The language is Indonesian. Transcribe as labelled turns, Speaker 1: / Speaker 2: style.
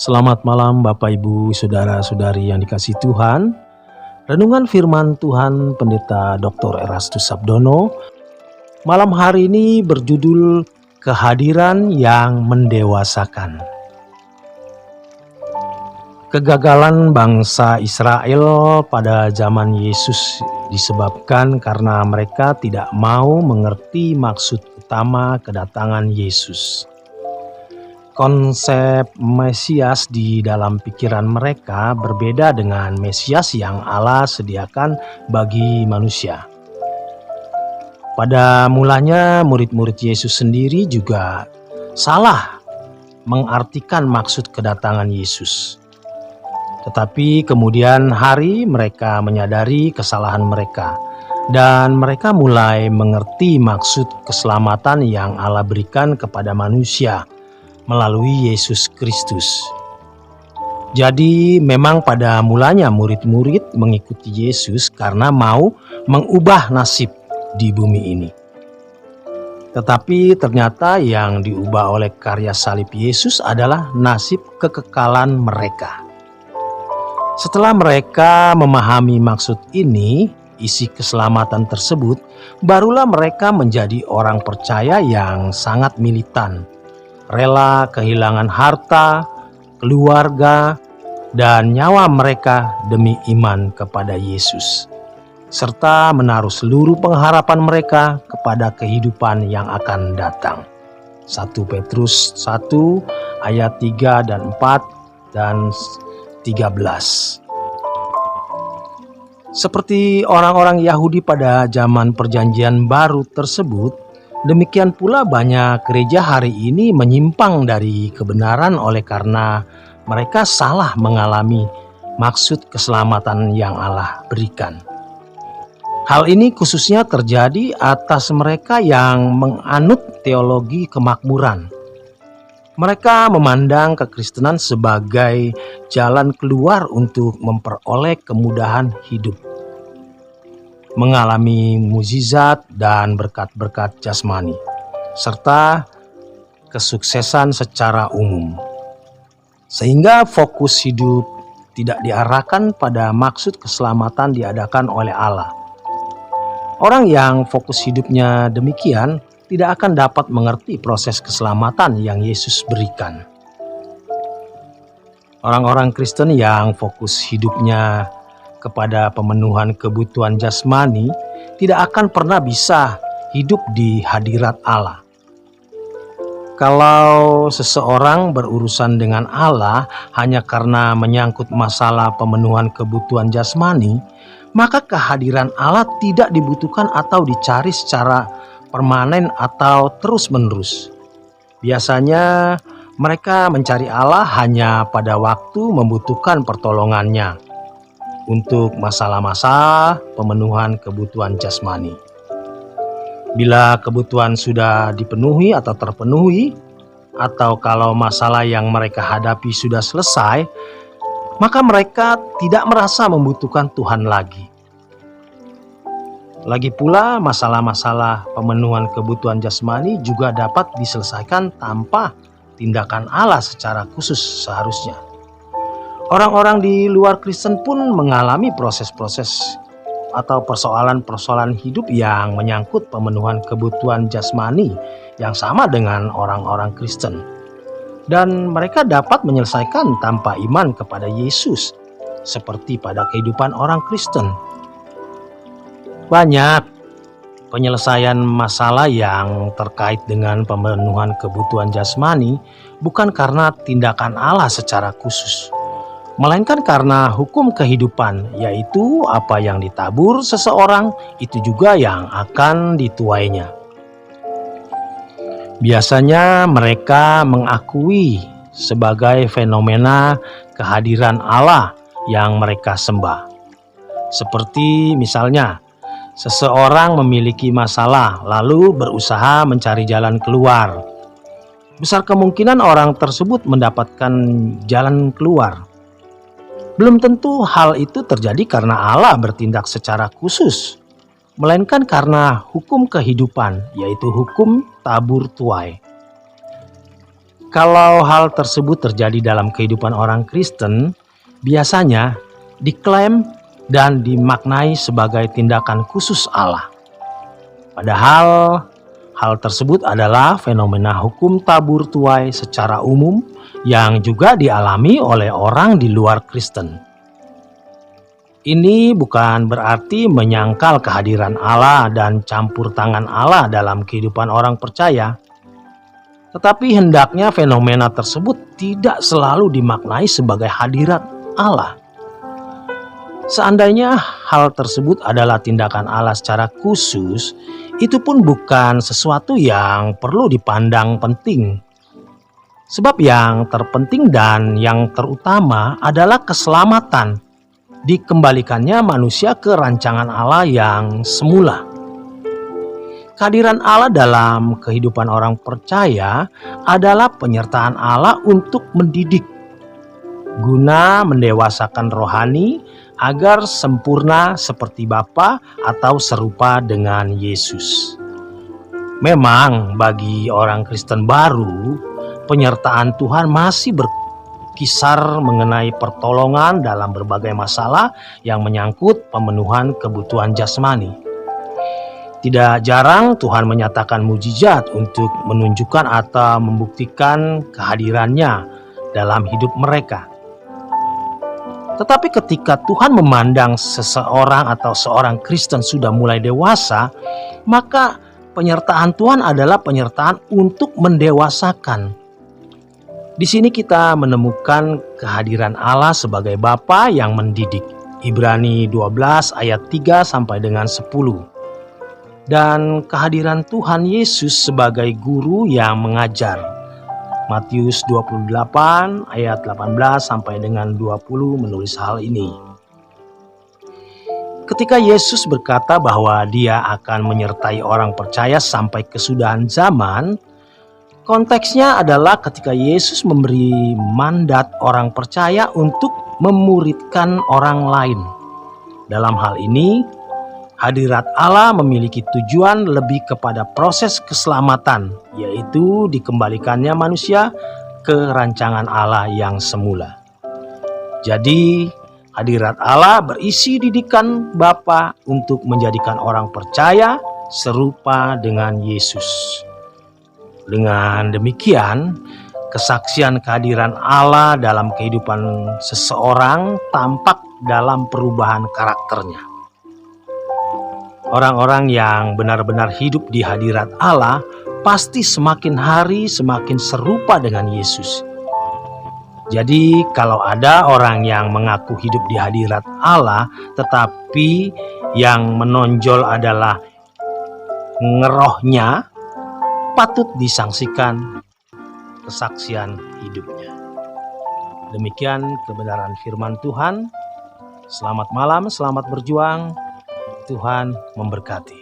Speaker 1: Selamat malam Bapak Ibu Saudara-saudari yang dikasihi Tuhan. Renungan firman Tuhan Pendeta Dr. Erastus Sabdono malam hari ini berjudul Kehadiran yang Mendewasakan. Kegagalan bangsa Israel pada zaman Yesus disebabkan karena mereka tidak mau mengerti maksud utama kedatangan Yesus. Konsep Mesias di dalam pikiran mereka berbeda dengan Mesias yang Allah sediakan bagi manusia. Pada mulanya murid-murid Yesus sendiri juga salah mengartikan maksud kedatangan Yesus. Tetapi kemudian hari mereka menyadari kesalahan mereka dan mereka mulai mengerti maksud keselamatan yang Allah berikan kepada manusia melalui Yesus Kristus. Jadi memang pada mulanya murid-murid mengikuti Yesus karena mau mengubah nasib di bumi ini. Tetapi ternyata yang diubah oleh karya salib Yesus adalah nasib kekekalan mereka. Setelah mereka memahami maksud ini, isi keselamatan tersebut, barulah mereka menjadi orang percaya yang sangat militan, rela kehilangan harta, keluarga, dan nyawa mereka demi iman kepada Yesus, serta menaruh seluruh pengharapan mereka kepada kehidupan yang akan datang. 1 Petrus 1 ayat 3 dan 4 dan 13. Seperti orang-orang Yahudi pada zaman Perjanjian Baru tersebut, demikian pula banyak gereja hari ini menyimpang dari kebenaran oleh karena mereka salah mengalami maksud keselamatan yang Allah berikan. Hal ini khususnya terjadi atas mereka yang menganut teologi kemakmuran. Mereka memandang kekristenan sebagai jalan keluar untuk memperoleh kemudahan hidup, mengalami mukjizat dan berkat-berkat jasmani, serta kesuksesan secara umum. Sehingga fokus hidup tidak diarahkan pada maksud keselamatan diadakan oleh Allah. Orang yang fokus hidupnya demikian tidak akan dapat mengerti proses keselamatan yang Yesus berikan. Orang-orang Kristen yang fokus hidupnya kepada pemenuhan kebutuhan jasmani tidak akan pernah bisa hidup di hadirat Allah. Kalau seseorang berurusan dengan Allah hanya karena menyangkut masalah pemenuhan kebutuhan jasmani, maka kehadiran Allah tidak dibutuhkan atau dicari secara permanen atau terus-menerus. Biasanya mereka mencari Allah hanya pada waktu membutuhkan pertolongannya untuk masalah-masalah pemenuhan kebutuhan jasmani. Bila kebutuhan sudah dipenuhi atau terpenuhi, atau kalau masalah yang mereka hadapi sudah selesai, maka mereka tidak merasa membutuhkan Tuhan lagi. Lagi pula, masalah-masalah pemenuhan kebutuhan jasmani juga dapat diselesaikan tanpa tindakan Allah secara khusus seharusnya. Orang-orang di luar Kristen pun mengalami proses-proses atau persoalan-persoalan hidup yang menyangkut pemenuhan kebutuhan jasmani yang sama dengan orang-orang Kristen. Dan mereka dapat menyelesaikan tanpa iman kepada Yesus, seperti pada kehidupan orang Kristen. Banyak penyelesaian masalah yang terkait dengan pemenuhan kebutuhan jasmani bukan karena tindakan Allah secara khusus, melainkan karena hukum kehidupan, yaitu apa yang ditabur seseorang, itu juga yang akan dituainya. Biasanya mereka mengakui sebagai fenomena kehadiran Allah yang mereka sembah. Seperti misalnya, seseorang memiliki masalah lalu berusaha mencari jalan keluar. Besar kemungkinan orang tersebut mendapatkan jalan keluar. Belum tentu hal itu terjadi karena Allah bertindak secara khusus, melainkan karena hukum kehidupan, yaitu hukum tabur tuai. Kalau hal tersebut terjadi dalam kehidupan orang Kristen, biasanya diklaim dan dimaknai sebagai tindakan khusus Allah. Padahal hal tersebut adalah fenomena hukum tabur tuai secara umum yang juga dialami oleh orang di luar Kristen. Ini bukan berarti menyangkal kehadiran Allah dan campur tangan Allah dalam kehidupan orang percaya. Tetapi hendaknya fenomena tersebut tidak selalu dimaknai sebagai hadirat Allah. Seandainya hal tersebut adalah tindakan Allah secara khusus, itu pun bukan sesuatu yang perlu dipandang penting. Sebab yang terpenting dan yang terutama adalah keselamatan, dikembalikannya manusia ke rancangan Allah yang semula. Kehadiran Allah dalam kehidupan orang percaya adalah penyertaan Allah untuk mendidik, guna mendewasakan rohani agar sempurna seperti Bapa atau serupa dengan Yesus. Memang bagi orang Kristen baru, penyertaan Tuhan masih berkisar mengenai pertolongan dalam berbagai masalah yang menyangkut pemenuhan kebutuhan jasmani. Tidak jarang Tuhan menyatakan mujizat untuk menunjukkan atau membuktikan kehadirannya dalam hidup mereka. Tetapi ketika Tuhan memandang seseorang atau seorang Kristen sudah mulai dewasa, maka penyertaan Tuhan adalah penyertaan untuk mendewasakan. Di sini kita menemukan kehadiran Allah sebagai Bapa yang mendidik. Ibrani 12 ayat 3 sampai dengan 10. Dan kehadiran Tuhan Yesus sebagai guru yang mengajar. Matius 28 ayat 18 sampai dengan 20 menulis hal ini. Ketika Yesus berkata bahwa Dia akan menyertai orang percaya sampai kesudahan zaman, konteksnya adalah ketika Yesus memberi mandat orang percaya untuk memuridkan orang lain. Dalam hal ini, hadirat Allah memiliki tujuan lebih kepada proses keselamatan, yaitu dikembalikannya manusia ke rancangan Allah yang semula. Jadi, hadirat Allah berisi didikan Bapa untuk menjadikan orang percaya serupa dengan Yesus. Dengan demikian, kesaksian kehadiran Allah dalam kehidupan seseorang tampak dalam perubahan karakternya. Orang-orang yang benar-benar hidup di hadirat Allah pasti semakin hari semakin serupa dengan Yesus. Jadi kalau ada orang yang mengaku hidup di hadirat Allah tetapi yang menonjol adalah ngerohnya, patut disangsikan kesaksian hidupnya. Demikian kebenaran firman Tuhan. Selamat malam, selamat berjuang. Tuhan memberkati.